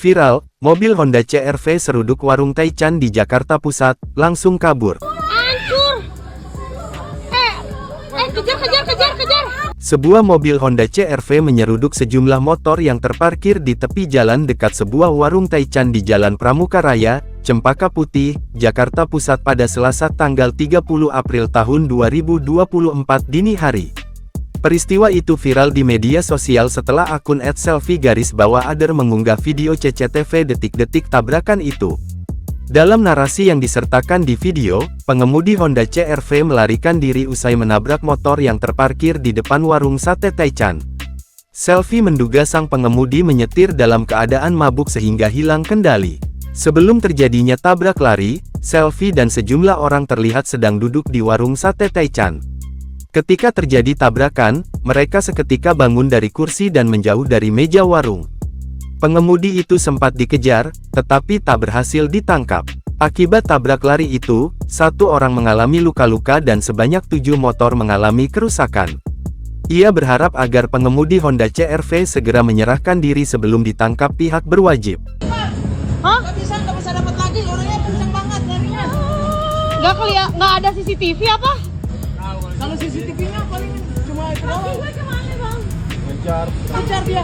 Viral, mobil Honda CR-V seruduk warung Taichan di Jakarta Pusat, langsung kabur. Hancur! Kejar! Sebuah mobil Honda CR-V menyeruduk sejumlah motor yang terparkir di tepi jalan dekat sebuah warung Taichan di Jalan Pramuka Raya, Cempaka Putih, Jakarta Pusat pada Selasa tanggal 30 April tahun 2024 dini hari. Peristiwa itu viral di media sosial setelah akun @selfie_other mengunggah video CCTV detik-detik tabrakan itu. Dalam narasi yang disertakan di video, pengemudi Honda CR-V melarikan diri usai menabrak motor yang terparkir di depan warung sate Taichan. Selfie menduga sang pengemudi menyetir dalam keadaan mabuk sehingga hilang kendali. Sebelum terjadinya tabrak lari, Selfie dan sejumlah orang terlihat sedang duduk di warung sate Taichan. Ketika terjadi tabrakan, mereka seketika bangun dari kursi dan menjauh dari meja warung. Pengemudi itu sempat dikejar, tetapi tak berhasil ditangkap. Akibat tabrak lari itu, 1 orang mengalami luka-luka dan sebanyak 7 motor mengalami kerusakan. Ia berharap agar pengemudi Honda CR-V segera menyerahkan diri sebelum ditangkap pihak berwajib. Hah? Nggak bisa dapat lagi, orangnya kencang banget larinya. Nggak ada CCTV apa? Kalau CCTV-nya paling cuma itu doang. Gue kemana bang? Ngejar dia.